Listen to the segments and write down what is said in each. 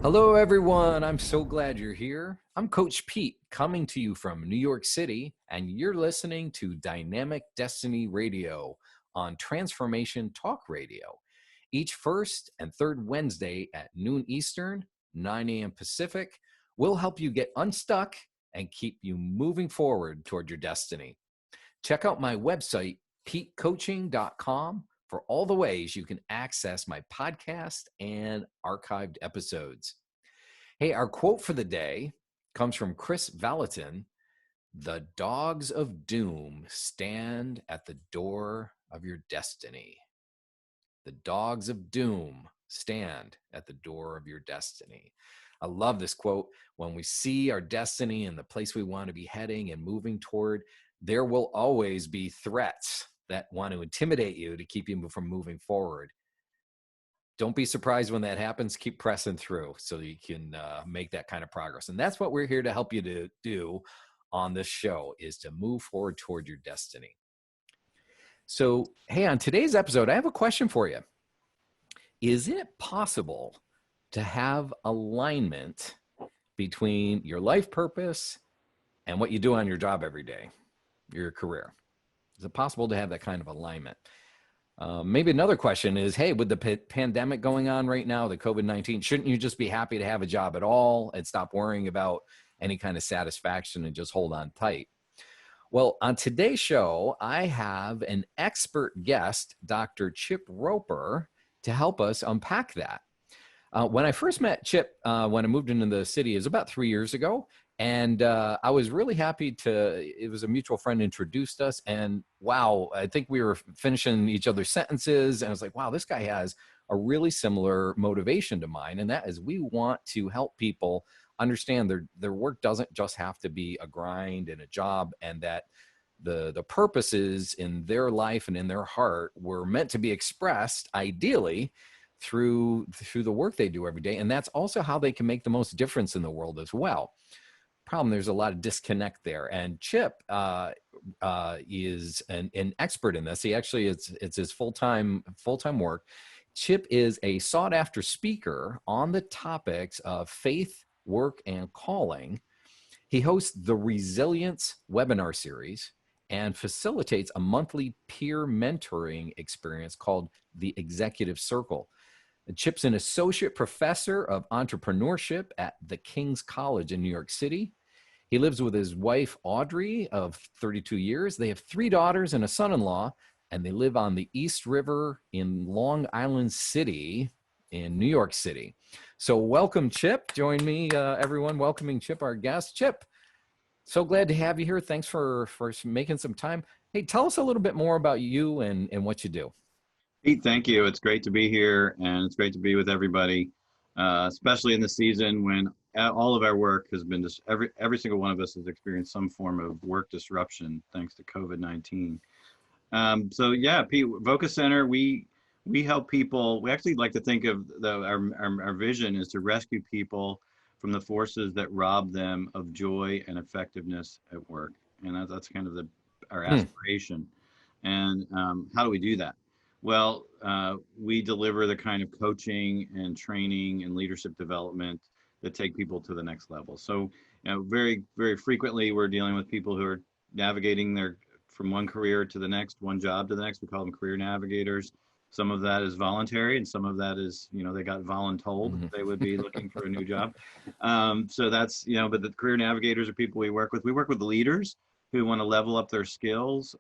Hello, everyone. I'm so glad you're here. I'm Coach Pete, coming to you from New York City, and you're listening to Dynamic Destiny Radio on Transformation Talk Radio. Each first and third Wednesday at noon Eastern, 9 a.m. Pacific, we'll help you get unstuck and keep you moving forward toward your destiny. Check out my website, petecoaching.com, for all the ways you can access my podcast and archived episodes. Hey, our quote for the day comes from Chris Valentin. The dogs of doom stand at the door of your destiny. The dogs of doom stand at the door of your destiny. I love this quote. When we see our destiny and the place we want to be heading and moving toward, there will always be threats that want to intimidate you to keep you from moving forward. Don't be surprised when that happens. Keep pressing through so you can make that kind of progress. And that's what we're here to help you to do on this show, is to move forward toward your destiny. So, hey, on today's episode, I have a question for you. Is it possible to have alignment between your life purpose and what you do on your job every day, your career? Is it possible to have that kind of alignment? Maybe another question is, hey, with the pandemic going on right now, the COVID-19, shouldn't you just be happy to have a job at all and stop worrying about any kind of satisfaction and just hold on tight? Well, on today's show, I have an expert guest, Dr. Chip Roper, to help us unpack that. When I first met Chip, when I moved into the city, it was about 3 years ago. And I was really happy it was a mutual friend introduced us, and wow, I think we were finishing each other's sentences, and I was like, wow, this guy has a really similar motivation to mine, and that is we want to help people understand their work doesn't just have to be a grind and a job, and that the purposes in their life and in their heart were meant to be expressed ideally through the work they do every day, and that's also how they can make the most difference in the world as well. Problem, there's a lot of disconnect there, and Chip is an expert in this. He actually it's his full-time work. Chip is a sought-after speaker on the topics of faith, work, and calling. He hosts the Resilience webinar series and facilitates a monthly peer mentoring experience called the Executive Circle. Chip's an associate professor of entrepreneurship at the King's College in New York City. He lives with his wife, Audrey, of 32 years. They have 3 daughters and a son-in-law, and they live on the East River in Long Island City in New York City. So welcome, Chip. Join me, everyone, welcoming Chip, our guest. Chip, so glad to have you here. Thanks for making some time. Hey, tell us a little bit more about you and what you do. Pete, thank you. It's great to be here, and it's great to be with everybody, especially in the season when all of our work has been just every single one of us has experienced some form of work disruption thanks to COVID-19. So yeah, Pete, Voca Center, we help people. We actually like to think of our vision is to rescue people from the forces that rob them of joy and effectiveness at work, and that's kind of our aspiration. And how do we do that? Well, we deliver the kind of coaching and training and leadership development that take people to the next level. So, very, very frequently we're dealing with people who are navigating from one career to the next, one job to the next. We call them career navigators. Some of that is voluntary, and some of that is, they got voluntold they would be looking for a new job. So that's, but the career navigators are people we work with. We work with leaders who want to level up their skills,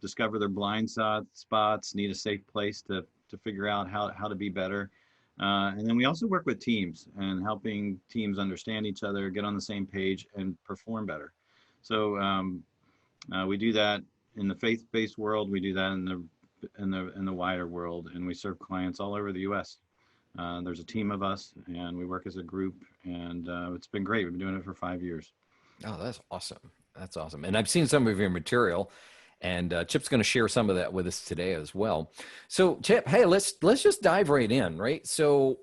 discover their blind spots, need a safe place to figure out how to be better. And then we also work with teams and helping teams understand each other, get on the same page, and perform better. So we do that in the faith-based world. We do that in the wider world, and we serve clients all over the U.S. There's a team of us, and we work as a group, and it's been great. We've been doing it for 5 years. Oh, that's awesome. That's awesome. And I've seen some of your material, and Chip's going to share some of that with us today as well. So Chip, hey, let's just dive right in, right? So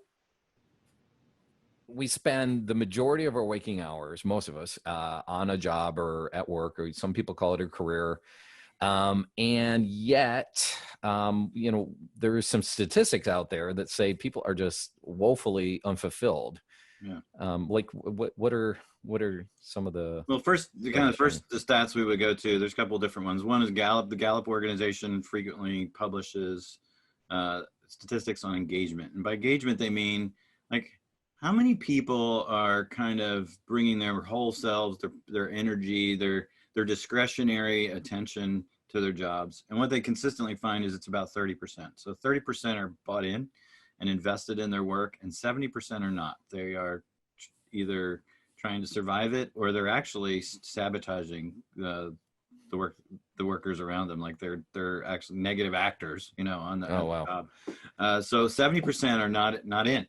we spend the majority of our waking hours, most of us, on a job or at work, or some people call it a career. And yet, there is some statistics out there that say people are just woefully unfulfilled Yeah. Like what are some of the Well, first, the stats we would go to, there's a couple of different ones. One is Gallup. The Gallup organization frequently publishes statistics on engagement. And by engagement, they mean like how many people are kind of bringing their whole selves, their energy, their discretionary attention to their jobs. And what they consistently find is it's about 30%. So 30% are bought in and invested in their work, and 70% are not. They are either trying to survive it, or they're actually sabotaging the workers around them. Like they're actually negative actors, on the, job. So 70% are not in.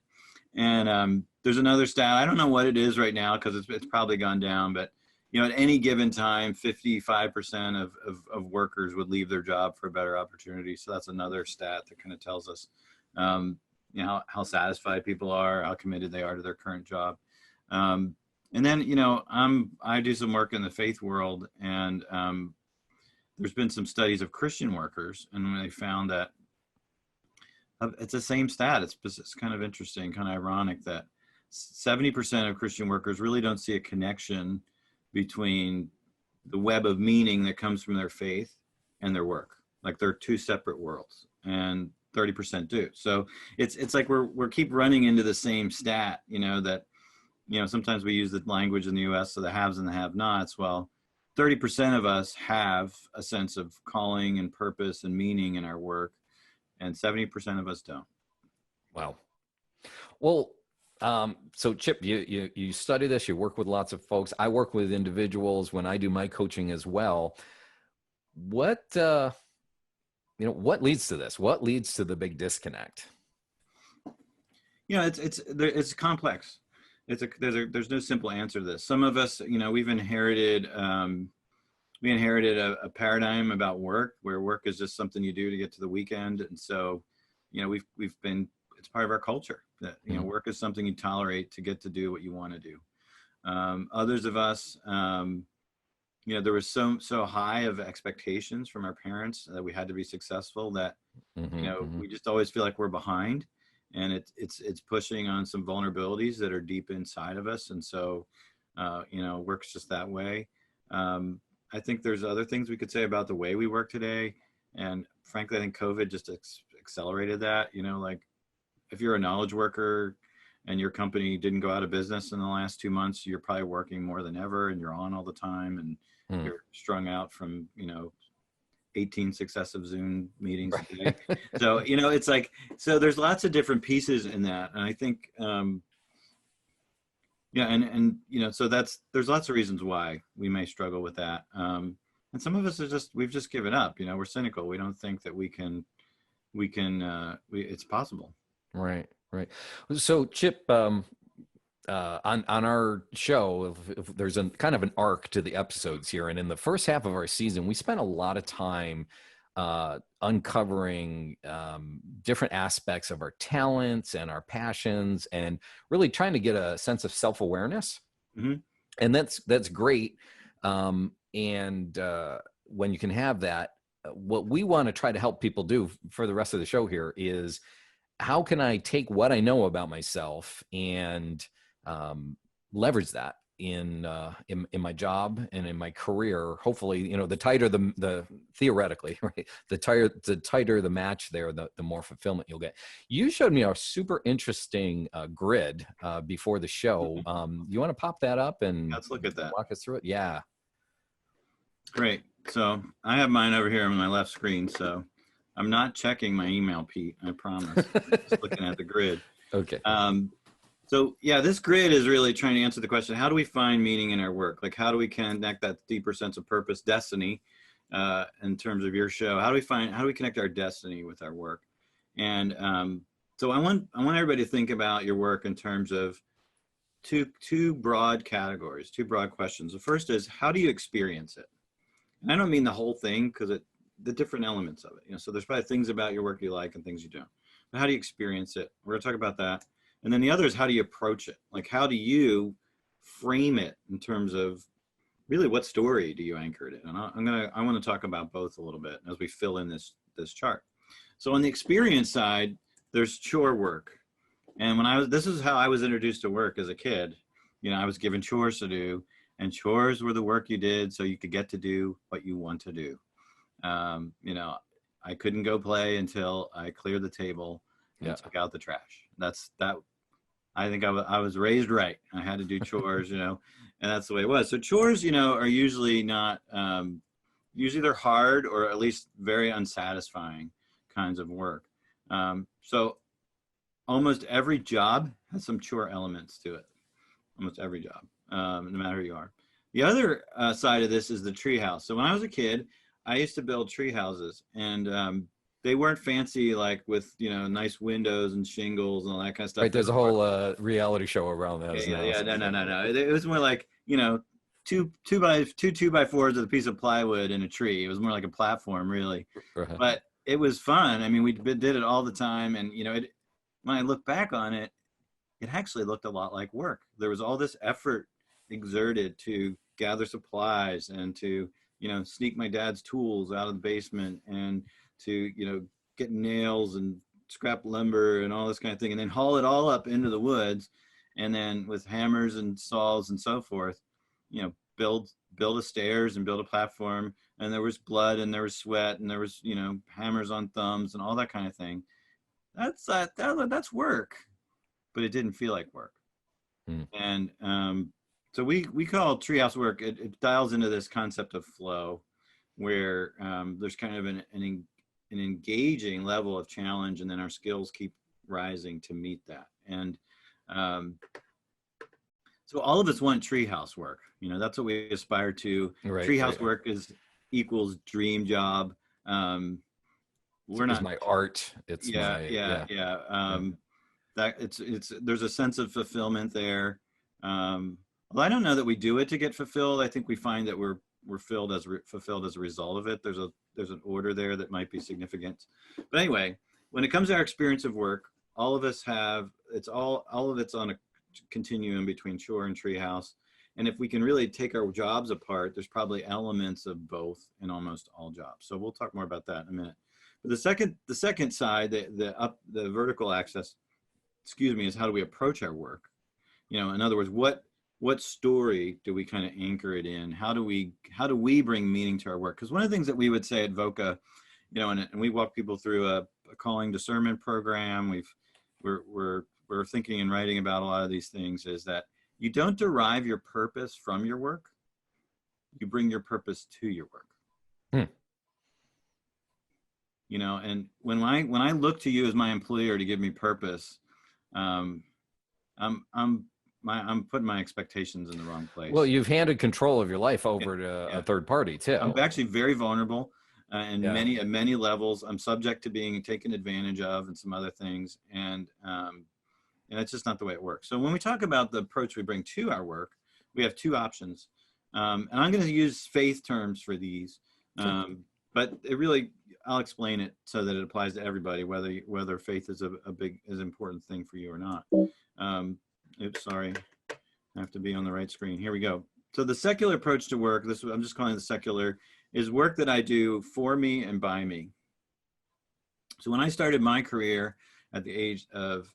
And there's another stat. I don't know what it is right now because it's probably gone down, but at any given time, 55% of workers would leave their job for a better opportunity. So that's another stat that kind of tells us, how satisfied people are, how committed they are to their current job. And then, I do some work in the faith world, and there's been some studies of Christian workers, and they found that it's the same stat. It's kind of interesting, kind of ironic that 70% of Christian workers really don't see a connection between the web of meaning that comes from their faith and their work. Like they're two separate worlds, and 30% do. So it's like we're keep running into the same stat, that, sometimes we use the language in the US, so the haves and the have-nots. Well, 30% of us have a sense of calling and purpose and meaning in our work, and 70% of us don't. Wow. Well, so Chip, you study this, you work with lots of folks. I work with individuals when I do my coaching as well. What leads to this? What leads to the big disconnect? It's complex. There's no simple answer to this. Some of us, we've inherited a paradigm about work where work is just something you do to get to the weekend. And so, it's part of our culture that, work is something you tolerate to get to do what you want to do. Others of us, there was so high of expectations from our parents that we had to be successful that, we just always feel like we're behind, and it's pushing on some vulnerabilities that are deep inside of us. And so, work's just that way. I think there's other things we could say about the way we work today. And frankly, I think COVID just accelerated that. Like if you're a knowledge worker and your company didn't go out of business in the last 2 months, you're probably working more than ever, and you're on all the time, and you're strung out from, 18 successive Zoom meetings a day. So, it's like, so there's lots of different pieces in that. And I think, so there's lots of reasons why we may struggle with that. And some of us we've just given up, we're cynical. We don't think that it's possible. Right. So Chip, on our show, if there's a kind of an arc to the episodes here. And in the first half of our season, we spent a lot of time uncovering different aspects of our talents and our passions, and really trying to get a sense of self-awareness. Mm-hmm. And that's great. And when you can have that, what we want to try to help people do for the rest of the show here is, how can I take what I know about myself and leverage that in my job and in my career? Hopefully, the tighter the theoretically, right? The tighter the match there, the more fulfillment you'll get. You showed me a super interesting grid before the show. You want to pop that up and let's look at that. Walk us through it? Yeah. Great. So I have mine over here on my left screen. So I'm not checking my email, Pete. I promise. I'm just looking at the grid. Okay. So yeah, this grid is really trying to answer the question: how do we find meaning in our work? Like, how do we connect that deeper sense of purpose, destiny, in terms of your show? How do we connect our destiny with our work? And so I want everybody to think about your work in terms of two broad categories, two broad questions. The first is, how do you experience it? And I don't mean the whole thing, because the different elements of it. So there's probably things about your work you like and things you don't. But how do you experience it? We're going to talk about that. And then the other is, how do you approach it? Like, how do you frame it in terms of really what story do you anchor it in? And I want to talk about both a little bit as we fill in this chart. So on the experience side, there's chore work. And this is how I was introduced to work as a kid. You know, I was given chores to do, and chores were the work you did so you could get to do what you want to do. You know, I couldn't go play until I cleared the table and took out the trash. That's that. I think I was raised right. I had to do chores, you know, and that's the way it was. So chores, you know, are usually not, usually they're hard or at least very unsatisfying kinds of work. So almost every job has some chore elements to it. Almost every job, no matter who you are. The other side of this is the tree house. So when I was a kid, I used to build tree houses, and they weren't fancy, like with, you know, nice windows and shingles and all that kind of stuff. Right, there's a whole reality show around that. Yeah. No. It was more like, you know, two by 4s with a piece of plywood and a tree. It was more like a platform, really. Right. But it was fun. I mean, we did it all the time, and you know, when I look back on it, it actually looked a lot like work. There was all this effort exerted to gather supplies and to, you know, sneak my dad's tools out of the basement and to, you know, get nails and scrap lumber and all this kind of thing, and then haul it all up into the woods, and then with hammers and saws and so forth, you know, build a stairs and build a platform. And there was blood and there was sweat and there was, you know, hammers on thumbs and all that kind of thing. That's work, but it didn't feel like work. And so we call treehouse work. It dials into this concept of flow, where there's kind of an engaging level of challenge, and then our skills keep rising to meet that. And so all of us want treehouse work. You know, that's what we aspire to. Right, treehouse work equals dream job. We're not my art. It's that there's a sense of fulfillment there. Well, I don't know that we do it to get fulfilled. I think we find that we're fulfilled as a result of it. There's an order there that might be significant. But anyway, when it comes to our experience of work, all of us have, all of it's on a continuum between chore and treehouse. And if we can really take our jobs apart, there's probably elements of both in almost all jobs. So we'll talk more about that in a minute. But the second side, the vertical axis, is how do we approach our work? You know, in other words, what story do we kind of anchor it in? How do we bring meaning to our work? Because one of the things that we would say at VOCA, you know, and we walk people through a calling discernment program. We're thinking and writing about a lot of these things, is that you don't derive your purpose from your work. You bring your purpose to your work. You know, and when I look to you as my employer to give me purpose, I'm putting my expectations in the wrong place. Well, you've handed control of your life over to a third party too. I'm actually very vulnerable at many levels. I'm subject to being taken advantage of and some other things, and it's just not the way it works. So when we talk about the approach we bring to our work, we have two options, and I'm going to use faith terms for these, but I'll explain it so that it applies to everybody, whether faith is is an important thing for you or not. Oops, sorry. I have to be on the right screen. Here we go. So the secular approach to work, I'm just calling it the secular, is work that I do for me and by me. So when I started my career at the age of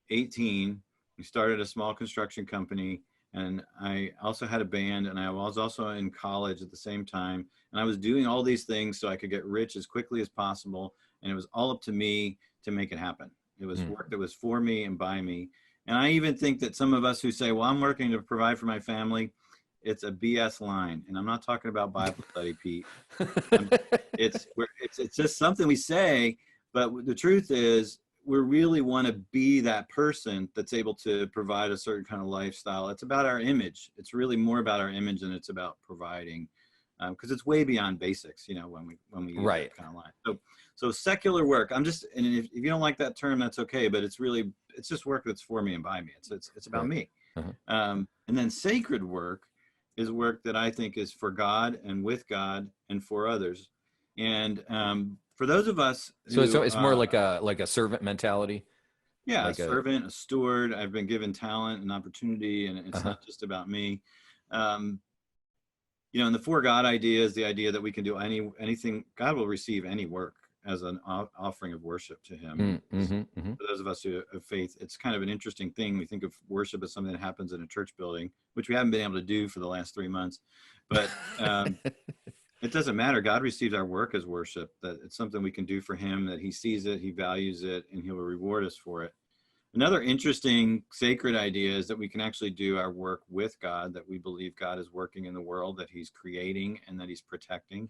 18, we started a small construction company, and I also had a band, and I was also in college at the same time. And I was doing all these things so I could get rich as quickly as possible. And it was all up to me to make it happen. It was work that was for me and by me. And I even think that some of us who say, well, I'm working to provide for my family, it's a BS line. And I'm not talking about Bible study, Pete. It's just something we say, but the truth is we really want to be that person that's able to provide a certain kind of lifestyle. It's about our image. It's really more about our image than it's about providing, because it's way beyond basics, you know, when we use that kind of line. So secular work, and if you don't like that term, that's okay, but it's just work that's for me and by me. It's about me. And then sacred work is work that I think is for God and with God and for others. And for those of us who, so it's more like a servant mentality. Yeah, like a servant, a steward. I've been given talent and opportunity, and it's not just about me. You know, and the for God idea is the idea that we can do anything. God will receive any work as an offering of worship to him. For those of us who have faith, it's kind of an interesting thing. We think of worship as something that happens in a church building, which we haven't been able to do for the last 3 months. But it doesn't matter. God receives our work as worship, that it's something we can do for him, that he sees it, he values it, and he will reward us for it. Another interesting sacred idea is that we can actually do our work with God, that we believe God is working in the world, that he's creating and that he's protecting.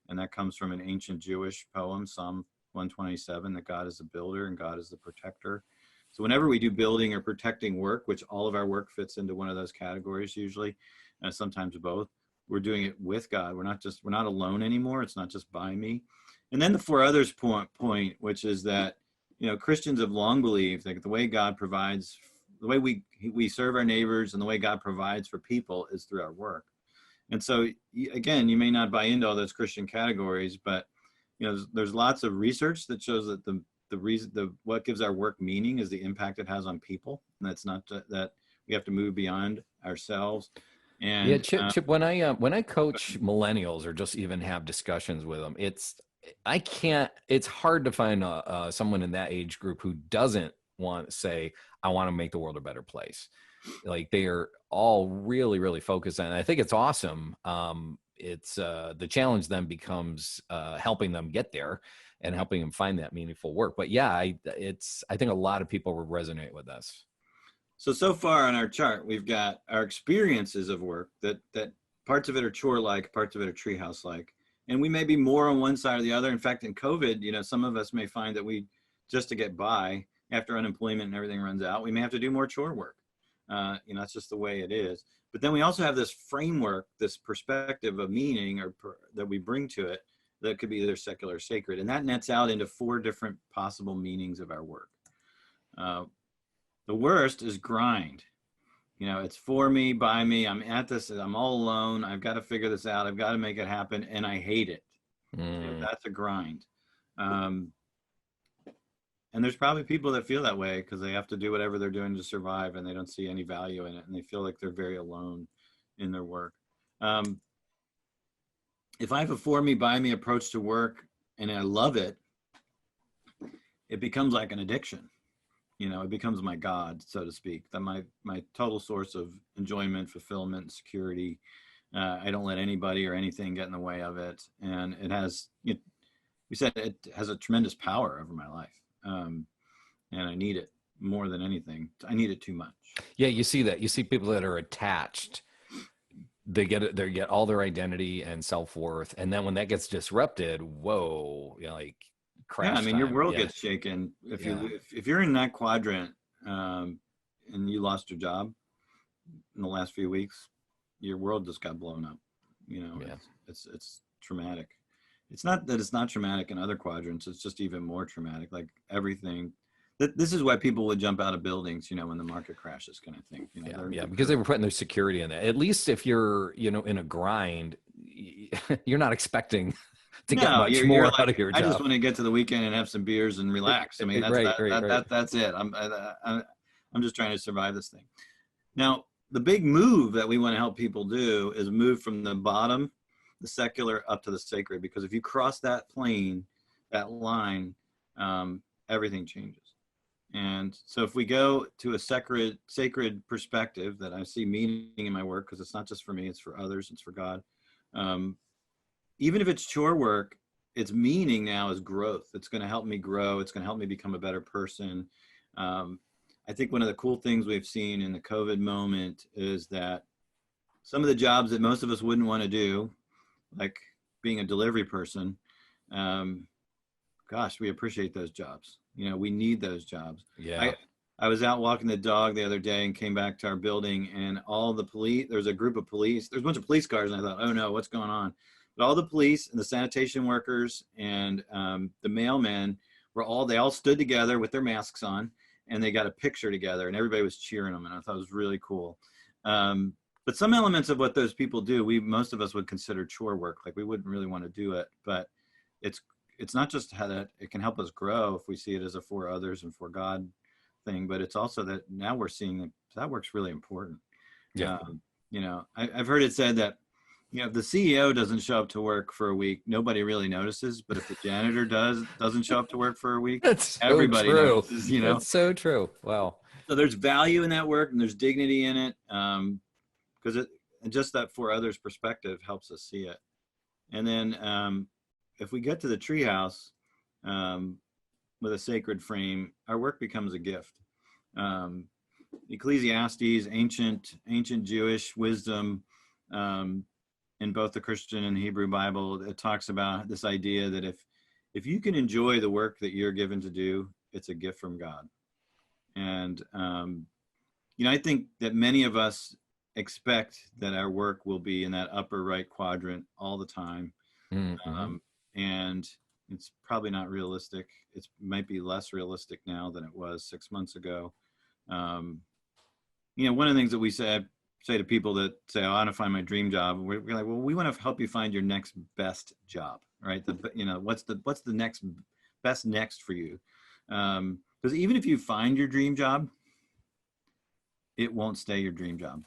And that comes from an ancient Jewish poem, Psalm 127, that God is the builder and God is the protector. So whenever we do building or protecting work, which all of our work fits into one of those categories usually, sometimes both, we're doing it with God. We're not alone anymore. It's not just by me. And then the for others point, which is that, Christians have long believed that the way God provides, the way we serve our neighbors and the way God provides for people is through our work. And so, again, you may not buy into all those Christian categories, but there's lots of research that shows that the reason what gives our work meaning is the impact it has on people. And that's not that we have to move beyond ourselves. And yeah, Chip, when I coach millennials or just even have discussions with them, it's hard to find someone in that age group who doesn't want to say, I want to make the world a better place. Like, they are all really, really focused on it. I think it's awesome. It's the challenge then becomes helping them get there and helping them find that meaningful work. But yeah, I think a lot of people will resonate with this. So far on our chart, we've got our experiences of work that parts of it are chore-like, parts of it are treehouse-like. And we may be more on one side or the other. In fact, in COVID, some of us may find that just to get by after unemployment and everything runs out, we may have to do more chore work. That's just the way it is. But then we also have this framework, this perspective of meaning that we bring to it that could be either secular or sacred. And that nets out into 4 different possible meanings of our work. The worst is grind. It's for me, by me. I'm at this. I'm all alone. I've got to figure this out. I've got to make it happen. And I hate it. That's a grind. And there's probably people that feel that way because they have to do whatever they're doing to survive and they don't see any value in it. And they feel like they're very alone in their work. If I have a for me, by me approach to work and I love it, it becomes like an addiction. It becomes my God, so to speak, that my total source of enjoyment, fulfillment, security. I don't let anybody or anything get in the way of it. And it has, we said it has a tremendous power over my life. And I need it more than anything. I need it too much. Yeah, you see that. You see people that are attached. They get all their identity and self-worth. And then when that gets disrupted, whoa, crash. Yeah, your world gets shaken if you're in that quadrant and you lost your job in the last few weeks. Your world just got blown up. It's traumatic. It's not that it's not traumatic in other quadrants. It's just even more traumatic. Like everything. This is why people would jump out of buildings, when the market crashes, kind of thing. Because they were putting their security in that. At least if you're, in a grind, you're not expecting to get much more out of your job. I just want to get to the weekend and have some beers and relax. I mean, that's it. I'm just trying to survive this thing. Now, the big move that we want to help people do is move from the bottom, the secular, up to the sacred. Because if you cross that plane, that line, everything changes. And so if we go to a sacred perspective that I see meaning in my work, because it's not just for me, it's for others, it's for God. Even if it's chore work, its meaning now is growth. It's going to help me grow. It's going to help me become a better person. I think one of the cool things we've seen in the COVID moment is that some of the jobs that most of us wouldn't want to do, like being a delivery person, we appreciate those jobs. We need those jobs. Yeah. I was out walking the dog the other day and came back to our building, and all the police, there's a group of police, there's a bunch of police cars, and I thought, oh no, what's going on? But all the police and the sanitation workers and the mailmen they all stood together with their masks on, and they got a picture together, and everybody was cheering them, and I thought it was really cool. But some elements of what those people do, most of us would consider chore work. Like, we wouldn't really want to do it, but it's not just how that it can help us grow if we see it as a for others and for God thing, but it's also that now we're seeing that work's really important. Yeah. I've heard it said that You know, if the CEO doesn't show up to work for a week, nobody really notices. But if the janitor doesn't show up to work for a week, That's so everybody true. notices, you know. That's so true. Wow. So there's value in that work and there's dignity in it, because it and just that for others perspective helps us see it. And then if we get to the treehouse um, with a sacred frame, our work becomes a gift. Um, Ecclesiastes, ancient Jewish wisdom, um, in both the Christian and Hebrew Bible, it talks about this idea that if you can enjoy the work that you're given to do, it's a gift from God. And you know, I think that many of us expect that our work will be in that upper right quadrant all the time, Mm-hmm. and it's probably not realistic. It might be less realistic now than it was 6 months ago. Um, you know, one of the things that we say to people that say, "Oh, I want to find my dream job," we're like, "Well, we want to help you find your next best job, right? You know, what's the next best next for you? Because even if you find your dream job, it won't stay your dream job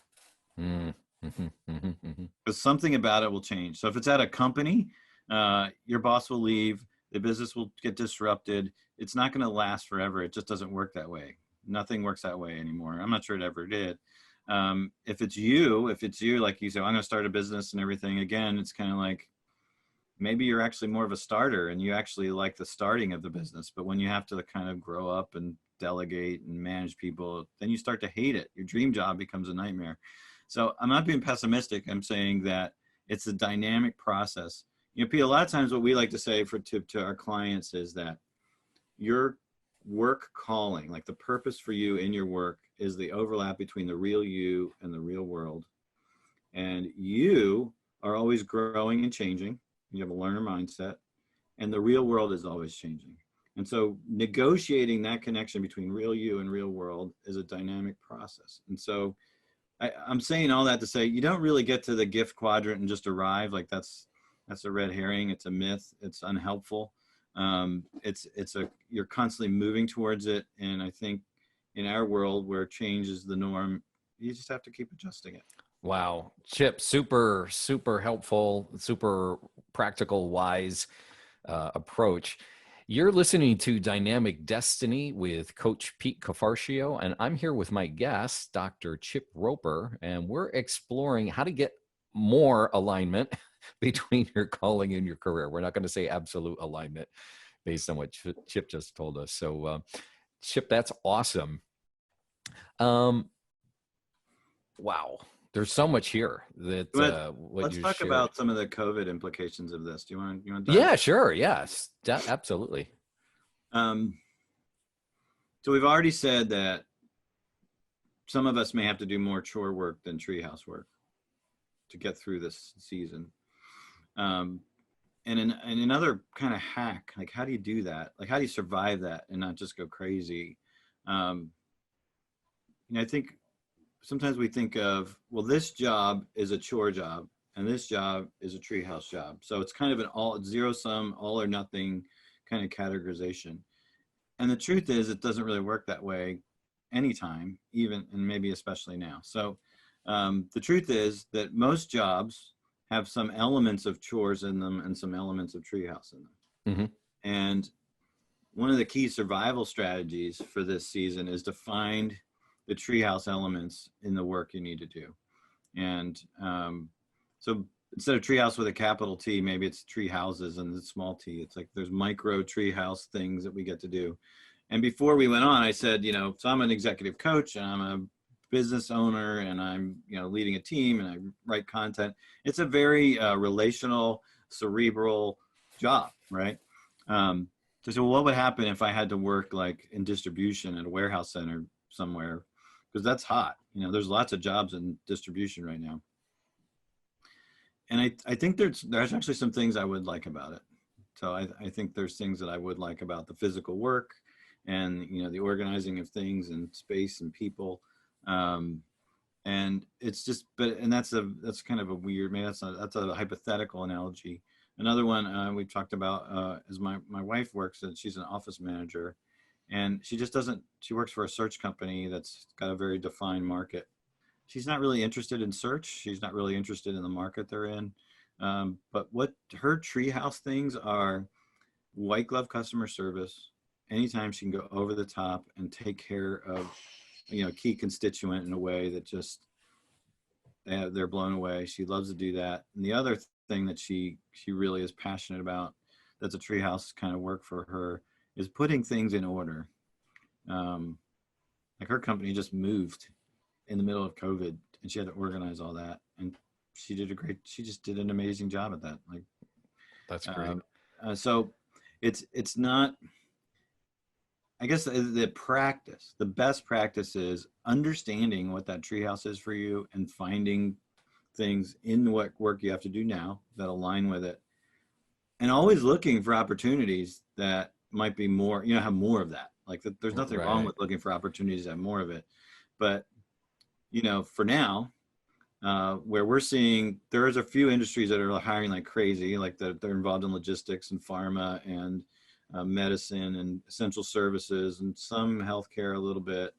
Mm-hmm. Mm-hmm. because something about it will change. So if it's at a company, your boss will leave, the business will get disrupted. It's not going to last forever. It just doesn't work that way. Nothing works that way anymore. I'm not sure it ever did. If it's you, like you say, I'm going to start a business and everything. Again, it's kind of like maybe you're actually more of a starter and you actually like the starting of the business. But when you have to kind of grow up and delegate and manage people, then you start to hate it. Your dream job becomes a nightmare. So I'm not being pessimistic. I'm saying that it's a dynamic process. You know, Pete, a lot of times what we like to say to our clients is that your work calling, like the purpose for you in your work, is the overlap between the real you and the real world. And you are always growing and changing. You have a learner mindset, and the real world is always changing. And so negotiating that connection between real you and real world is a dynamic process. And so I'm saying all that to say you don't really get to the gift quadrant and just arrive. Like that's a red herring. It's a myth. It's unhelpful. You're constantly moving towards it. And I think in our world where change is the norm, you just have to keep adjusting it. Wow. Chip, super, super helpful, super practical, wise approach. You're listening to Dynamic Destiny with Coach Pete Cafarcio, and I'm here with my guest, Dr. Chip Roper, and we're exploring how to get more alignment between your calling and your career. We're not going to say absolute alignment based on what Chip just told us. So, Chip, that's awesome. Wow. There's so much here that what let's you talk shared. about some of the COVID implications of this. Do you want to Yeah, sure. Yes, absolutely. So we've already said that some of us may have to do more chore work than treehouse work to get through this season. And another kind of hack, like how do you do that? Like how do you survive that and not just go crazy? I think sometimes we think of, well, this job is a chore job and this job is a treehouse job. So it's kind of an all zero sum, all or nothing kind of categorization. And the truth is it doesn't really work that way anytime, even, and maybe especially now. So the truth is that most jobs have some elements of chores in them and some elements of treehouse in them. Mm-hmm. And one of the key survival strategies for this season is to find the treehouse elements in the work you need to do. And so instead of treehouse with a capital T, maybe it's tree houses and the small t. It's like there's micro treehouse things that we get to do. And before we went on, I said, so I'm an executive coach and I'm a business owner and I'm, leading a team and I write content. It's a very relational, cerebral job, right? So what would happen if I had to work like in distribution at a warehouse center somewhere? Because that's hot. There's lots of jobs in distribution right now. And I think there's actually some things I would like about it. So I think there's things that I would like about the physical work and, the organizing of things and space and people. And it's just, that's kind of a weird, maybe that's a hypothetical analogy. Another one we've talked about is my wife works, and she's an office manager, and she works for a search company that's got a very defined market. she's not really interested in search. She's not really interested in the market they're in. But what her treehouse things are: white glove customer service. Anytime she can go over the top and take care of, a key constituent in a way that just they're blown away. She loves to do that. And the other thing that she really is passionate about, that's a treehouse kind of work for her, is putting things in order. Like her company just moved in the middle of COVID, and she had to organize all that. And she just did an amazing job at that. Like, that's great. So it's not, I guess the best practice is understanding what that treehouse is for you and finding things in what work you have to do now that align with it. And always looking for opportunities that might be more, have more of that. Like there's nothing wrong with looking for opportunities to have more of it. But, for now, where we're seeing, there's a few industries that are hiring like crazy, like they're involved in logistics and pharma and medicine and essential services and some healthcare a little bit.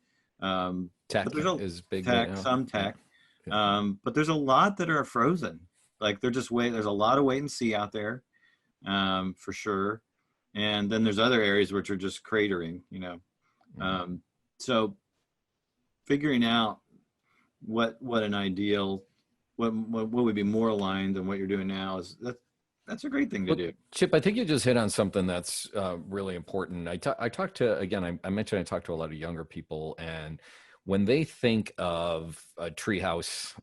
Tech is big. Tech, right now. some tech. But there's a lot that are frozen. Like there's a lot of wait and see out there, for sure. And then there's other areas which are just cratering, so figuring out what an ideal, what would be more aligned than what you're doing now that's a great thing to do. Chip, I think you just hit on something that's really important. I talked to, again, I mentioned I talked to a lot of younger people, and when they think of a treehouse,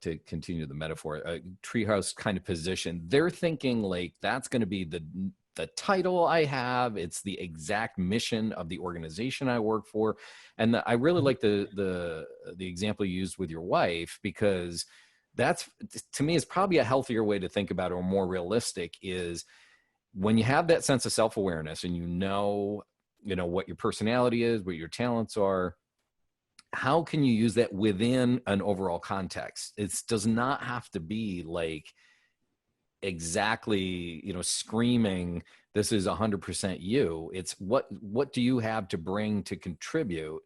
to continue the metaphor, a treehouse kind of position, they're thinking like that's going to be the title I have. It's the exact mission of the organization I work for. And I really like the example you used with your wife, because that's, to me, is probably a healthier way to think about it, or more realistic, is when you have that sense of self-awareness and you know what your personality is, what your talents are, how can you use that within an overall context? It does not have to be like exactly, screaming, this is 100% you. It's what do you have to bring to contribute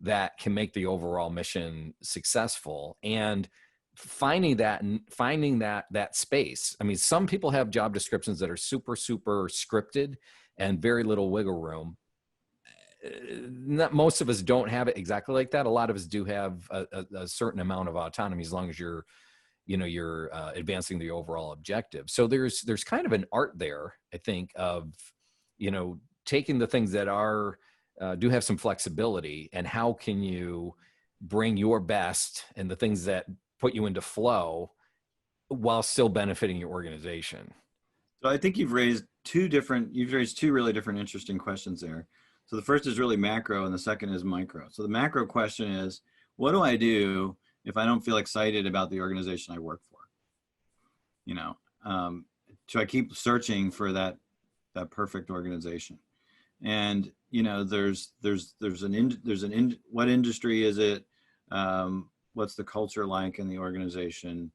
that can make the overall mission successful, and finding that space. I mean, some people have job descriptions that are super, super scripted and very little wiggle room. Not most of us don't have it exactly like that. A lot of us do have a certain amount of autonomy, as long as you're advancing the overall objective. So there's kind of an art there, I think, of, taking the things that are, do have some flexibility, and how can you bring your best and the things that put you into flow while still benefiting your organization. So I think you've raised two really different interesting questions there. So the first is really macro and the second is micro. So the macro question is, what do I do if I don't feel excited about the organization I work for? So I keep searching for that perfect organization. And, what industry is it? What's the culture like in the organization?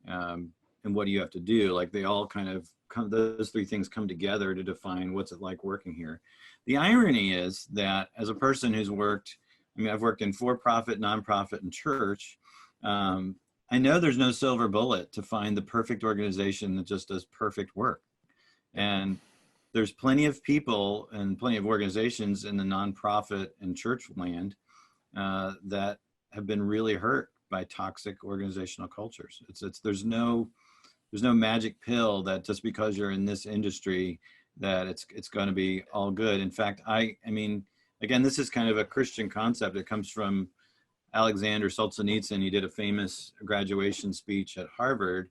And what do you have to do? Like, they all kind of those three things come together to define what's it like working here. The irony is that as a person who's I've worked in for-profit, nonprofit, and church. I know there's no silver bullet to find the perfect organization that just does perfect work. And there's plenty of people and plenty of organizations in the nonprofit and church land that have been really hurt by toxic organizational cultures. There's no magic pill that just because you're in this industry that it's going to be all good. In fact, I mean, again, this is kind of a Christian concept. It comes from Alexander Solzhenitsyn. He did a famous graduation speech at Harvard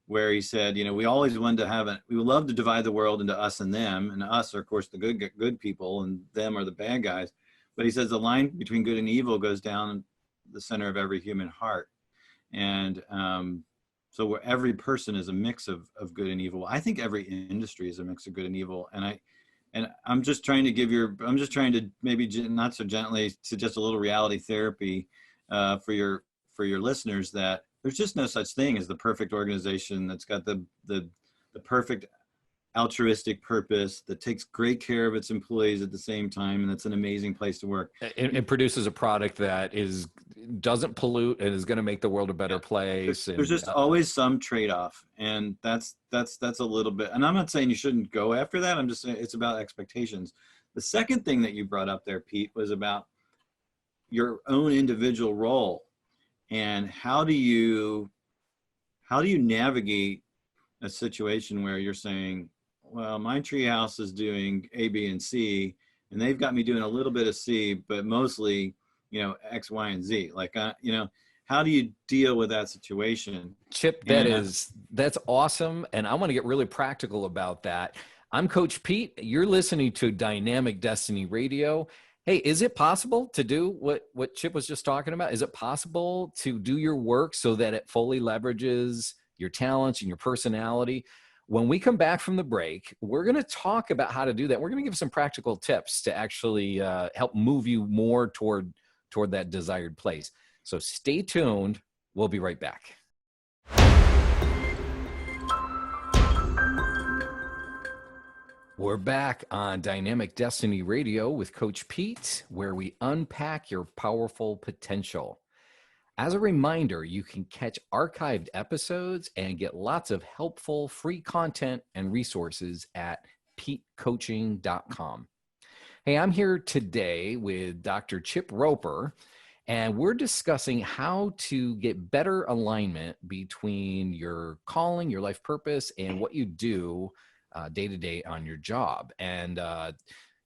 where he said, we always wanted to we would love to divide the world into us and them, and us are, of course, the good people, and them are the bad guys. But he says the line between good and evil goes down the center of every human heart. And so where every person is a mix of good and evil. I think every industry is a mix of good and evil. And I'm just trying to maybe not so gently suggest a little reality therapy for your listeners, that there's just no such thing as the perfect organization that's got the perfect altruistic purpose, that takes great care of its employees at the same time, and that's an amazing place to work. It produces a product that is doesn't pollute and is going to make the world a better place. There's And just always some trade-off, and that's a little bit. And I'm not saying you shouldn't go after that. I'm just saying it's about expectations. The second thing that you brought up there, Pete, was about your own individual role, and how do you navigate a situation where you're saying, well, my treehouse is doing A, B, and C, and they've got me doing a little bit of C, but mostly, X, Y, and Z. Like, how do you deal with that situation? Chip, that's awesome. And I want to get really practical about that. I'm Coach Pete. You're listening to Dynamic Destiny Radio. Hey, is it possible to do what Chip was just talking about? Is it possible to do your work so that it fully leverages your talents and your personality? When we come back from the break, we're going to talk about how to do that. We're going to give some practical tips to actually help move you more toward that desired place. So stay tuned. We'll be right back. We're back on Dynamic Destiny Radio with Coach Pete, where we unpack your powerful potential. As a reminder, you can catch archived episodes and get lots of helpful free content and resources at petecoaching.com. Hey, I'm here today with Dr. Chip Roper, and we're discussing how to get better alignment between your calling, your life purpose, and what you do day to day on your job. And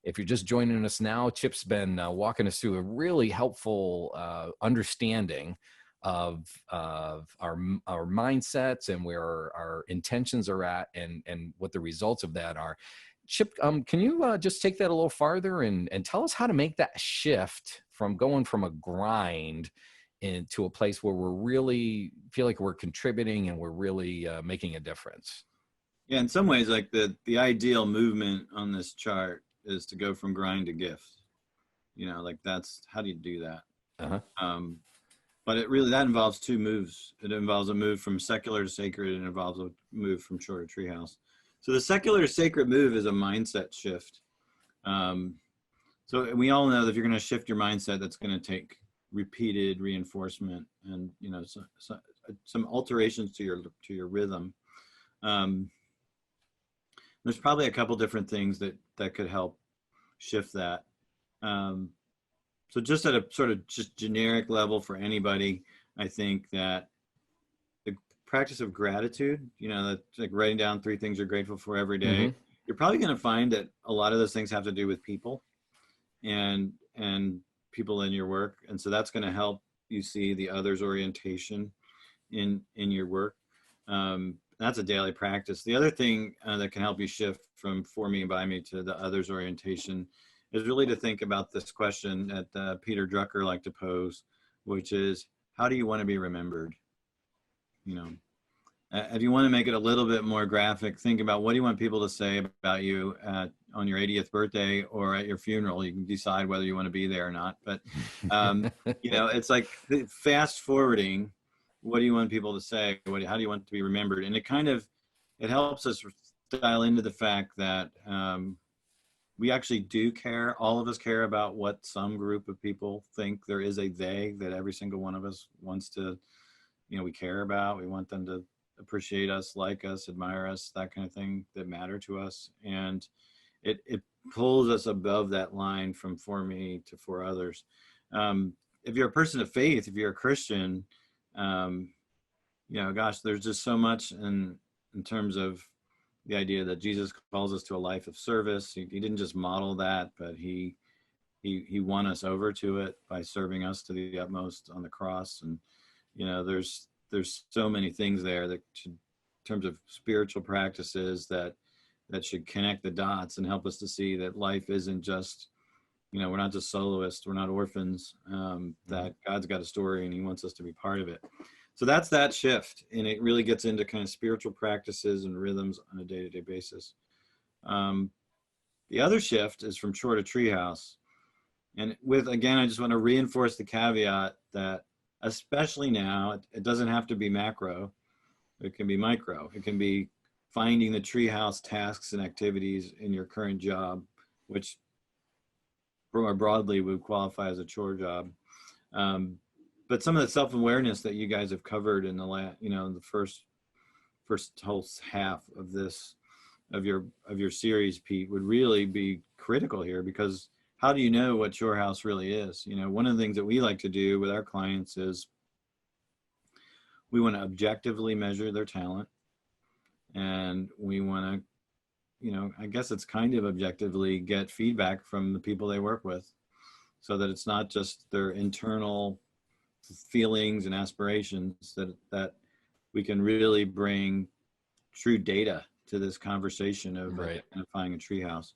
if you're just joining us now, Chip's been walking us through a really helpful understanding of our mindsets and where our intentions are at, and what the results of that are. Chip, can you just take that a little farther and tell us how to make that shift from going from a grind into a place where we're really feel like we're contributing and we're really making a difference? Yeah, in some ways, like the ideal movement on this chart is to go from grind to gift. Like that's, how do you do that? Uh-huh. But that involves two moves. It involves a move from secular to sacred, and it involves a move from shore to treehouse. So the secular to sacred move is a mindset shift. So we all know that if you're going to shift your mindset, that's going to take repeated reinforcement and some alterations to your rhythm. There's probably a couple different things that could help shift that. So just at a sort of just generic level for anybody, I think that the practice of gratitude, that's like writing down 3 things you're grateful for every day. Mm-hmm. You're probably going to find that a lot of those things have to do with people and people in your work. And so that's going to help you see the others orientation in your work. That's a daily practice. The other thing that can help you shift from for me and by me to the others orientation is really to think about this question that Peter Drucker liked to pose, which is, how do you want to be remembered? If you want to make it a little bit more graphic, think about, what do you want people to say about you on your 80th birthday or at your funeral? You can decide whether you want to be there or not. But, it's like fast forwarding. What do you want people to say? How do you want to be remembered? And it helps us dial into the fact that we actually do care. All of us care about what some group of people think. There is a they that every single one of us wants to, we care about. We want them to appreciate us, like us, admire us, that kind of thing that matter to us. And it pulls us above that line from for me to for others. If you're a person of faith, if you're a Christian, there's just so much in terms of the idea that Jesus calls us to a life of service. He didn't just model that, but he won us over to it by serving us to the utmost on the cross. And there's so many things there that should, in terms of spiritual practices, that should connect the dots and help us to see that life isn't just, we're not just soloists, we're not orphans, that God's got a story and he wants us to be part of it. So that's that shift, and it really gets into kind of spiritual practices and rhythms on a day-to-day basis. The other shift is from shore to treehouse. And again, I just want to reinforce the caveat that, especially now, it doesn't have to be macro. It can be micro. It can be finding the treehouse tasks and activities in your current job, which more broadly would qualify as a chore job. but some of the self-awareness that you guys have covered in the first whole half of this of your series, Pete, would really be critical here, because how do you know what your house really is? One of the things that we like to do with our clients is we want to objectively measure their talent, and we want to, I guess it's kind of objectively get feedback from the people they work with, so that it's not just their internal feelings and aspirations, that we can really bring true data to this conversation of identifying a treehouse.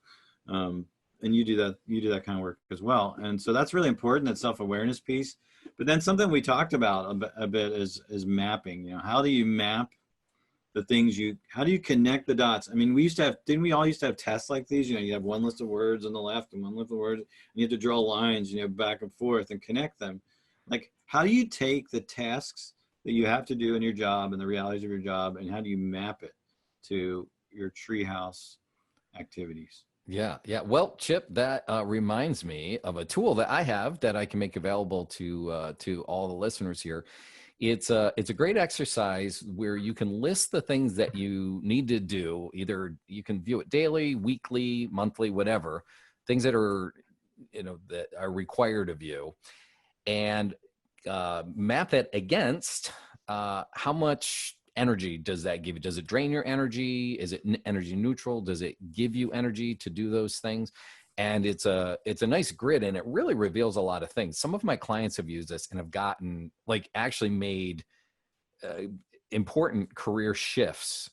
And you do that kind of work as well. And so that's really important, that self-awareness piece. But then something we talked about a bit is mapping. How do you map the things how do you connect the dots? I mean, didn't we all used to have tests like these? You have one list of words on the left and one list of words, and you have to draw lines, back and forth and connect them. Like, how do you take the tasks that you have to do in your job and the realities of your job, and how do you map it to your treehouse activities? Yeah. Well, Chip, that reminds me of a tool that I have that I can make available to all the listeners here. It's a great exercise where you can list the things that you need to do. Either you can view it daily, weekly, monthly, whatever, things that are that are required of you, and map it against how much energy does that give you? Does it drain your energy? Is it energy neutral? Does it give you energy to do those things? And it's a nice grid, and it really reveals a lot of things. Some of my clients have used this and have gotten actually made important career shifts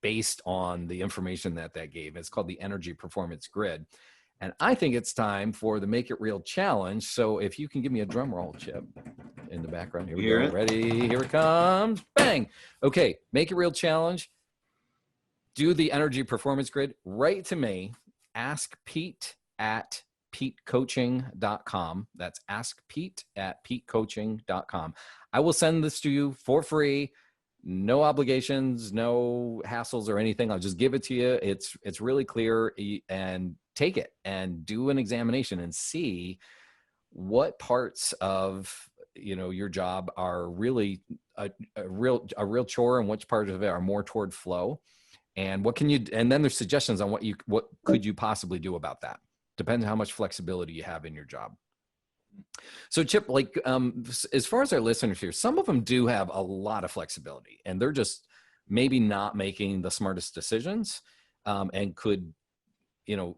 based on the information that gave. It's called the Energy Performance Grid. And I think it's time for the Make It Real challenge. So if you can give me a drum roll, Chip, in the background. Here we go. Ready? Here it comes. Bang. Okay. Make It Real challenge. Do the Energy Performance Grid. Write to me. Ask Pete at PeteCoaching.com. That's Ask Pete at PeteCoaching.com. I will send this to you for free. No obligations, no hassles or anything. I'll just give it to you. It's really clear, and take it and do an examination and see what parts of your job are really a real chore, and which parts of it are more toward flow, and and then there's suggestions on what could you possibly do about that. Depends on how much flexibility you have in your job. So Chip, as far as our listeners here, some of them do have a lot of flexibility, and they're just maybe not making the smartest decisions, and could,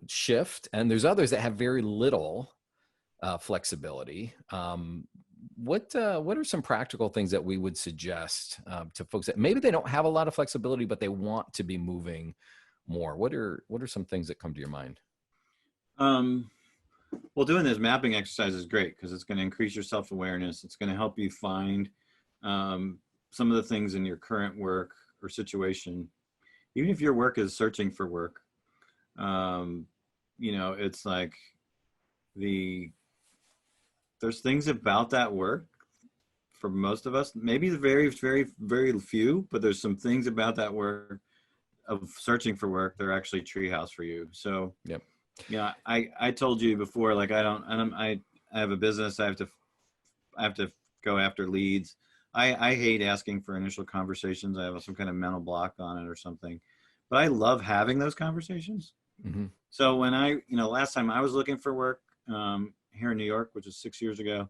shift. And there's others that have very little flexibility. What are some practical things that we would suggest to folks that maybe they don't have a lot of flexibility, but they want to be moving more? What are some things that come to your mind? Well, doing this mapping exercise is great, because it's going to increase your self-awareness. It's going to help you find some of the things in your current work or situation. Even if your work is searching for work, it's like there's things about that work for most of us, maybe very, very, very few, but there's some things about that work of searching for work that are actually treehouse for you. So, yep. Yeah, I told you before, like, I have a business. I have to go after leads. I hate asking for initial conversations. I have some kind of mental block on it or something, but I love having those conversations. Mm-hmm. So when last time I was looking for work here in New York, which is 6 years ago,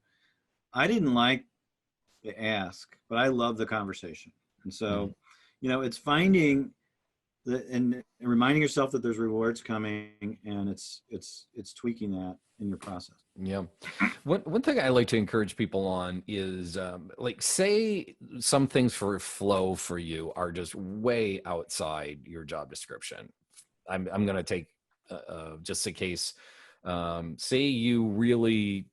I didn't like the ask, but I love the conversation. And so, it's finding and reminding yourself that there's rewards coming, and it's tweaking that in your process. Yeah. One thing I like to encourage people on is say some things for flow for you are just way outside your job description. I'm going to take just a case. Say you really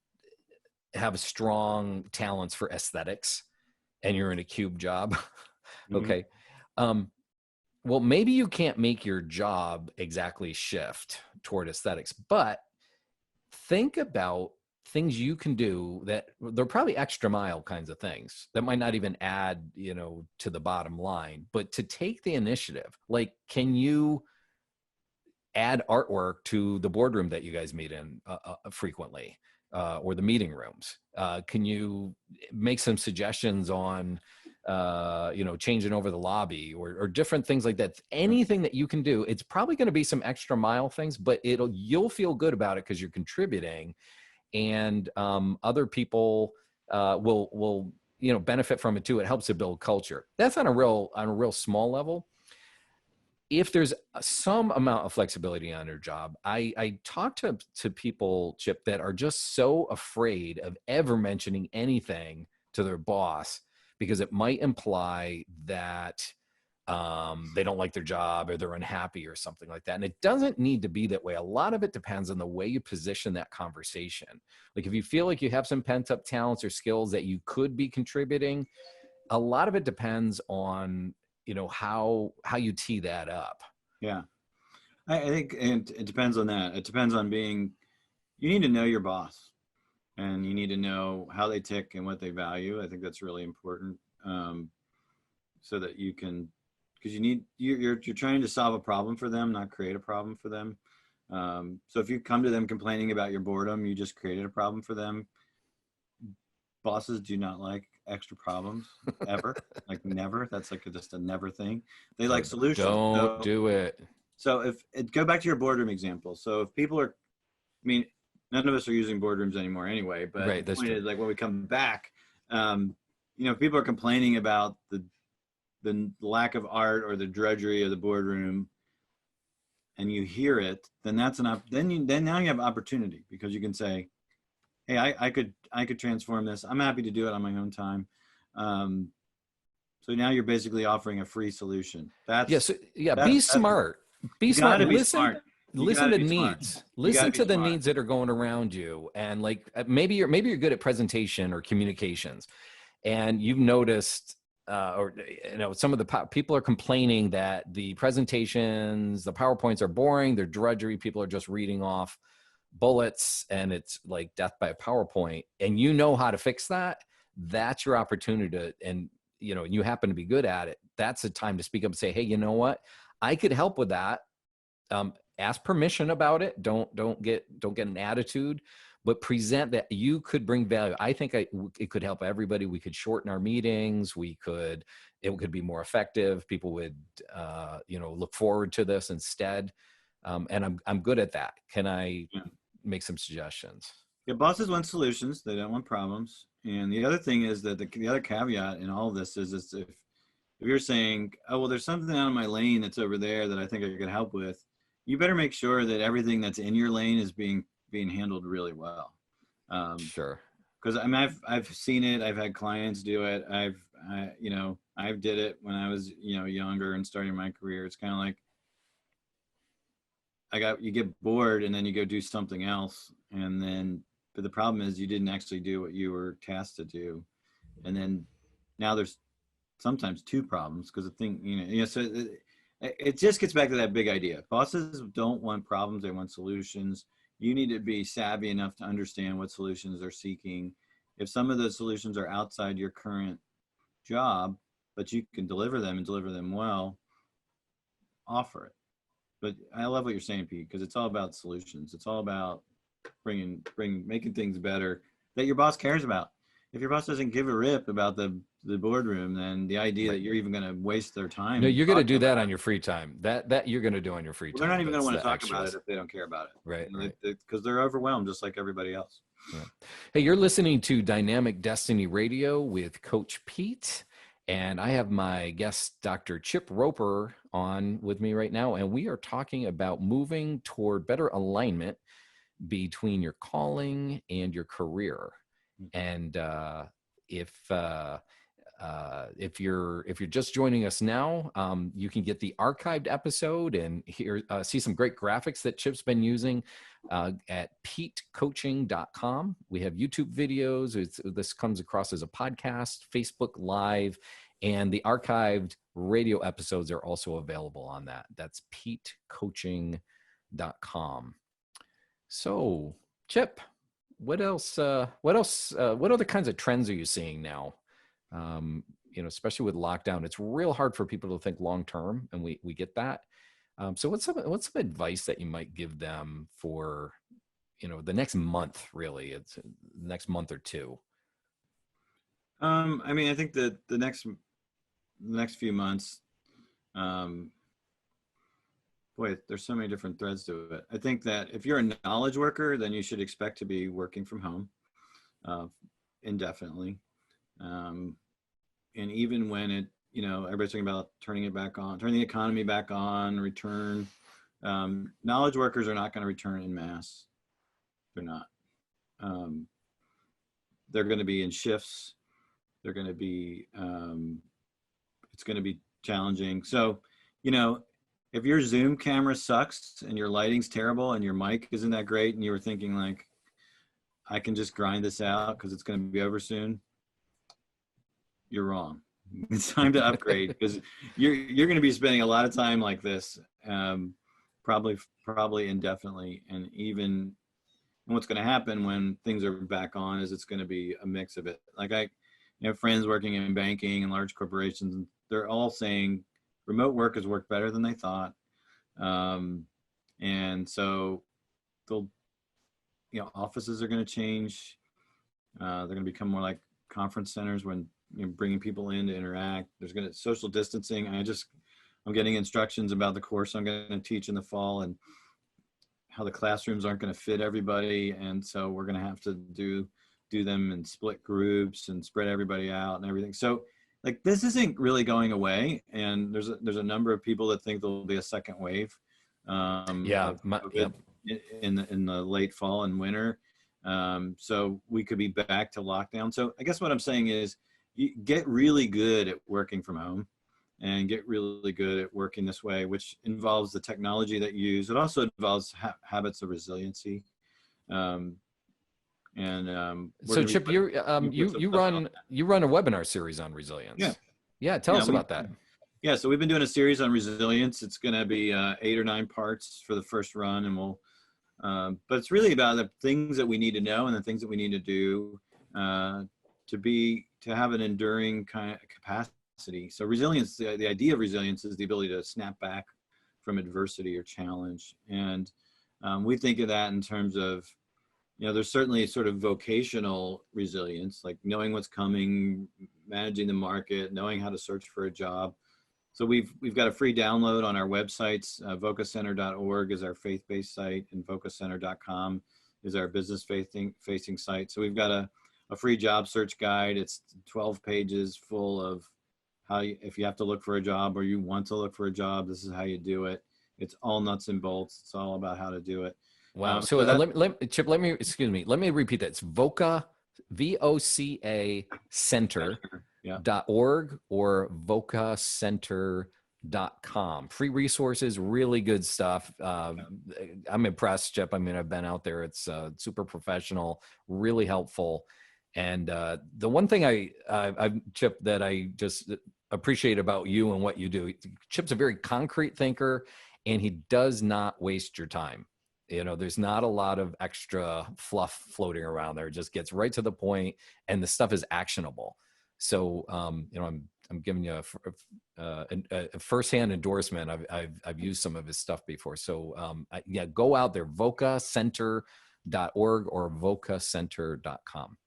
have strong talents for aesthetics and you're in a cube job. Okay. Well, maybe you can't make your job exactly shift toward aesthetics, but think about things you can do that they're probably extra mile kinds of things that might not even add, to the bottom line, but to take the initiative. Like, can you add artwork to the boardroom that you guys meet in frequently? or the meeting rooms? Can you make some suggestions on, changing over the lobby or different things like that? Anything that you can do. It's probably going to be some extra mile things, but you'll feel good about it because you're contributing, and other people will benefit from it too. It helps to build culture. That's on a real small level. If there's some amount of flexibility on your job, I talk to people, Chip, that are just so afraid of ever mentioning anything to their boss because it might imply that they don't like their job or they're unhappy or something like that. And it doesn't need to be that way. A lot of it depends on the way you position that conversation. Like if you feel like you have some pent up talents or skills that you could be contributing, a lot of it depends on, how you tee that up. Yeah. I think it depends on that. It depends on you need to know your boss, and you need to know how they tick and what they value. I think that's really important, so that you can, because you're trying to solve a problem for them, not create a problem for them. So if you come to them complaining about your boredom, you just created a problem for them. Bosses do not like extra problems ever, like never. That's like just a never thing. They like solutions. Don't do it. So go back to your boardroom example. So if people are, none of us are using boardrooms anymore anyway, but right, the point is, like when we come back, if people are complaining about the lack of art or the drudgery of the boardroom, and you hear it, then now you have opportunity, because you can say, hey, I could transform this. I'm happy to do it on my own time. So now you're basically offering a free solution. Be smart. Be smart. Listen to needs. Listen to the needs that are going around you. And like, maybe you're good at presentation or communications, and you've noticed, some of the people are complaining that the presentations, the PowerPoints are boring. They're drudgery. People are just reading off bullets, and it's like death by PowerPoint, and you know how to fix that. That's your opportunity to, and you happen to be good at it. That's the time to speak up and say, hey, you know what? I could help with that. Ask permission about it. Don't get an attitude, but present that you could bring value. I think it could help everybody. We could shorten our meetings. It could be more effective. People would, look forward to this instead. And I'm good at that. Can I make some suggestions? Yeah, bosses want solutions. They don't want problems. And the other thing is that the other caveat in all of this is if you're saying, oh, well, there's something out of my lane that's over there that I think I could help with, you better make sure that everything that's in your lane is being handled really well. Sure. Because I've seen it. I've had clients do it. I did it when I was younger and starting my career. It's kind of like, you get bored and then you go do something else, but the problem is you didn't actually do what you were tasked to do, and then now there's sometimes two problems because the thing, so it just gets back to that big idea. Bosses don't want problems; they want solutions. You need to be savvy enough to understand what solutions they're seeking. If some of those solutions are outside your current job, but you can deliver them and deliver them well, offer it. But I love what you're saying, Pete, because it's all about solutions. It's all about making things better that your boss cares about. If your boss doesn't give a rip about the boardroom, then the idea that you're even going to waste their time. No, you're going to do that on your free time. That you're going to do on your free time. They're not even going to want to talk about it if they don't care about it. Right. Because they're overwhelmed just like everybody else. Yeah. Hey, you're listening to Dynamic Destiny Radio with Coach Pete. And I have my guest, Dr. Chip Roper, on with me right now. And we are talking about moving toward better alignment between your calling and your career. And if you're just joining us now, you can get the archived episode and see some great graphics that Chip's been using at petecoaching.com. We have YouTube videos. This comes across as a podcast, Facebook Live, and the archived radio episodes are also available on that. That's petecoaching.com. So, Chip, what else? What other kinds of trends are you seeing now? Especially with lockdown, it's real hard for people to think long term, and we get that. So what's some advice that you might give them for, the next month, really? It's the next month or two. I mean, I think that the next few months, um, boy, there's so many different threads to it. I think that if you're a knowledge worker, then you should expect to be working from home uh, indefinitely. Um, and even when everybody's talking about turning it back on, turning the economy back on, return, knowledge workers are not going to return en masse. They're not. Um, they're going to be in shifts. They're going to be, it's going to be challenging. So, if your Zoom camera sucks and your lighting's terrible and your mic isn't that great and you were thinking like, I can just grind this out because it's going to be over soon, you're wrong. It's time to upgrade because you're going to be spending a lot of time like this, probably indefinitely. And what's going to happen when things are back on is it's going to be a mix of it. Like I have friends working in banking and large corporations, and they're all saying remote work has worked better than they thought. And so offices are going to change. They're going to become more like conference centers when bringing people in to interact. There's going to social distancing. I'm getting instructions about the course I'm going to teach in the fall and how the classrooms aren't going to fit everybody. And so we're going to have to do them in split groups and spread everybody out and everything. So like this isn't really going away. And there's a number of people that think there'll be a second wave. In the late fall and winter. So we could be back to lockdown. So I guess what I'm saying is you get really good at working from home and get really good at working this way, which involves the technology that you use. It also involves habits of resiliency. So Chip, you run a webinar series on resilience. Yeah. Tell us about that. Yeah. So we've been doing a series on resilience. It's going to be 8 or 9 parts for the first run, and but it's really about the things that we need to know and the things that we need to do to have an enduring kind of capacity. So resilience, the idea of resilience is the ability to snap back from adversity or challenge. And we think of that in terms of, there's certainly sort of vocational resilience, like knowing what's coming, managing the market, knowing how to search for a job. So we've got a free download on our websites. vocacenter.org is our faith-based site, and vocacenter.com is our business-facing site. So we've got a free job search guide. It's 12 pages full of if you have to look for a job or you want to look for a job, this is how you do it. It's all nuts and bolts. It's all about how to do it. Wow. Chip, let me repeat that. It's Voca, VOCA Center. Yeah. .org or vocacenter.com. Free resources, really good stuff. I'm impressed, Chip. I mean, I've been out there. It's super professional, really helpful. And the one thing Chip, that I just appreciate about you and what you do, Chip's a very concrete thinker, and he does not waste your time. There's not a lot of extra fluff floating around there. It just gets right to the point, and the stuff is actionable. So, I'm giving you a firsthand endorsement. I've used some of his stuff before. So, go out there, vocacenter.org or vocacenter.com.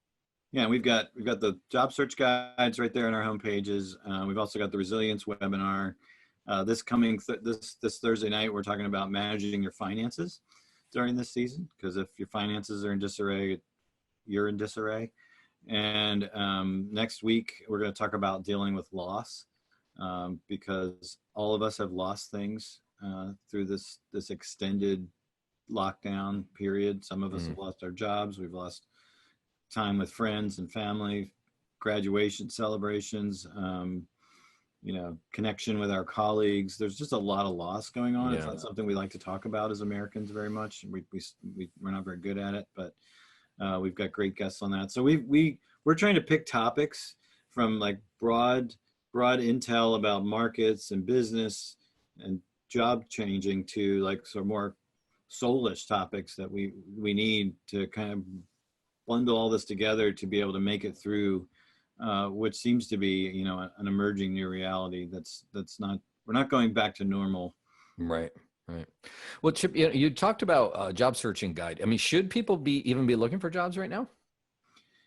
Yeah, we've got the job search guides right there on our home pages. We've also got the resilience webinar. This coming this Thursday night, we're talking about managing your finances during this season, because if your finances are in disarray, you're in disarray. And next week, we're going to talk about dealing with loss, because all of us have lost things through this extended lockdown period. Some of us have lost our jobs. We've lost time with friends and family, graduation celebrations, connection with our colleagues. There's just a lot of loss going on. Yeah. It's not something we like to talk about as Americans very much. We're not very good at it, but we've got great guests on that. So we're trying to pick topics from like broad intel about markets and business and job changing to like sort of more soulish topics that we need to kind of bundle all this together to be able to make it through what seems to be, an emerging new reality. We're not going back to normal. Right. Right. Well, Chip, you talked about job searching guide. I mean, should people even be looking for jobs right now?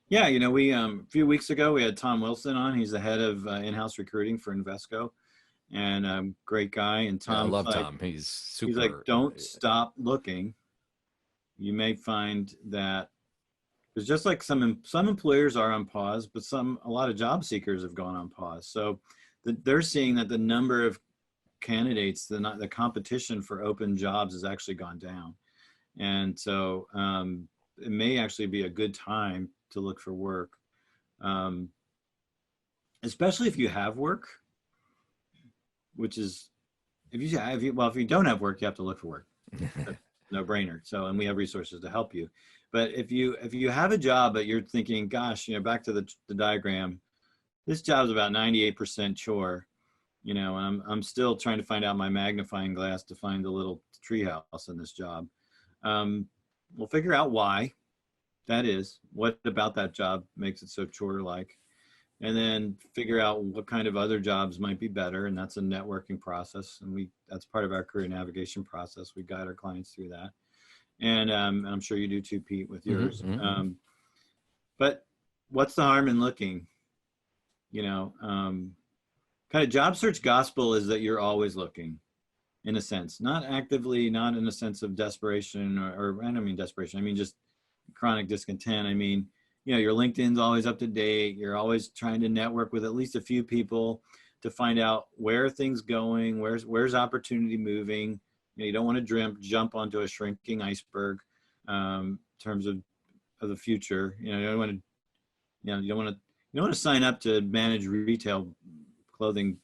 Yeah, we a few weeks ago we had Tom Wilson on. He's the head of in-house recruiting for Invesco, and great guy. And Yeah, I Tom's love like, Tom. He's he's like, super. don't stop looking. You may find that there's just like some employers are on pause, but a lot of job seekers have gone on pause. So they're seeing that the number of candidates, the competition for open jobs has actually gone down, and so it may actually be a good time to look for work, especially if you have work, which is if you don't have work, you have to look for work. No brainer. So, and we have resources to help you. But if you have a job, but you're thinking, gosh, back to the diagram, this job's about 98% chore, and I'm still trying to find out my magnifying glass to find the little treehouse in this job. We'll figure out why that is. What about that job makes it so chore-like? And then figure out what kind of other jobs might be better, and that's a networking process. And that's part of our career navigation process. We guide our clients through that, and I'm sure you do too, Pete, with yours. Mm-hmm. But what's the harm in looking? Kind of job search gospel is that you're always looking, in a sense, not actively, not in a sense of desperation, or I don't mean desperation. I mean just chronic discontent. I mean, your LinkedIn's always up to date. You're always trying to network with at least a few people to find out where are things going, where's opportunity moving. You don't want to jump onto a shrinking iceberg in terms of the future. You don't want to, you don't want to sign up to manage retail clothing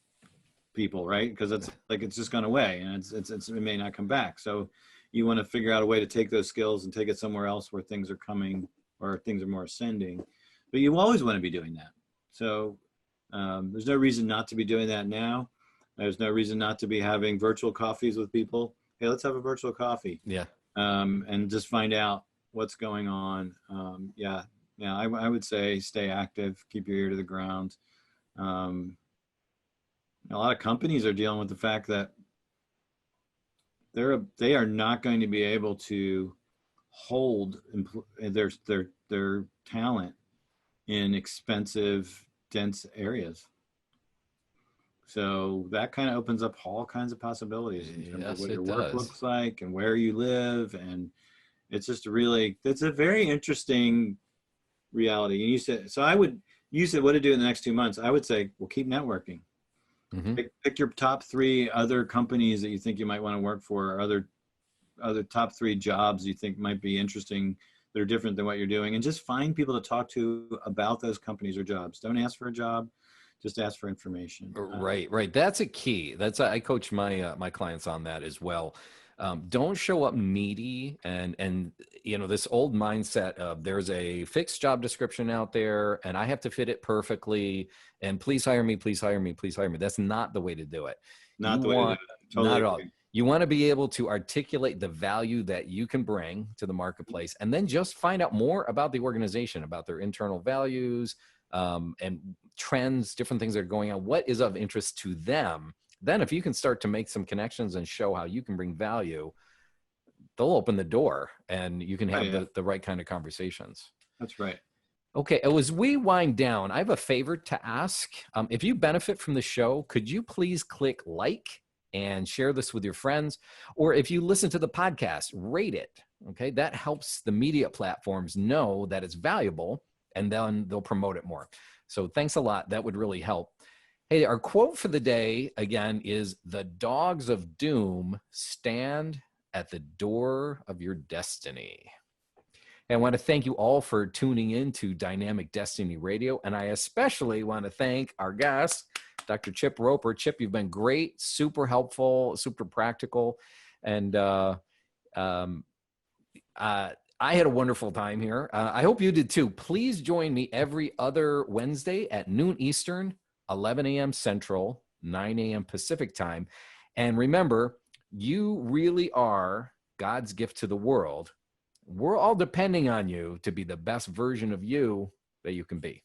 people, right? Because it's just gone away, and it may not come back. So you want to figure out a way to take those skills and take it somewhere else where things are coming, or things are more ascending. But you always want to be doing that. So there's no reason not to be doing that now. There's no reason not to be having virtual coffees with people. Hey, let's have a virtual coffee. Yeah. And just find out what's going on. I would say stay active, keep your ear to the ground. A lot of companies are dealing with the fact that they are not going to be able to hold their talent in expensive, dense areas. So that kind of opens up all kinds of possibilities in terms of what your work looks like and where you live. And it's it's a very interesting reality. And you said what to do in the next 2 months. I would say, well, keep networking. Mm-hmm. Pick your top 3 other companies that you think you might want to work for, or other top 3 jobs you think might be interesting that are different than what you're doing, and just find people to talk to about those companies or jobs. Don't ask for a job, just ask for information. Right. That's a key. I coach my clients on that as well. Don't show up needy and this old mindset of there's a fixed job description out there and I have to fit it perfectly, and please hire me, please hire me, please hire me. That's not the way to do it. Not the way to do it. Totally not at all. You want to be able to articulate the value that you can bring to the marketplace, and then just find out more about the organization, about their internal values, and trends, different things that are going on, what is of interest to them. Then if you can start to make some connections and show how you can bring value, they'll open the door and you can have the right kind of conversations. That's right. Okay, as we wind down, I have a favor to ask. If you benefit from the show, could you please click like and share this with your friends? Or if you listen to the podcast, rate it. Okay, that helps the media platforms know that it's valuable, and then they'll promote it more. So thanks a lot. That would really help. Hey, our quote for the day, again, is "The dogs of doom stand at the door of your destiny." And I want to thank you all for tuning in to Dynamic Destiny Radio. And I especially want to thank our guest, Dr. Chip Roper. Chip, you've been great, super helpful, super practical. And I had a wonderful time here. I hope you did too. Please join me every other Wednesday at noon Eastern, 11 a.m. Central, 9 a.m. Pacific time. And remember, you really are God's gift to the world. We're all depending on you to be the best version of you that you can be.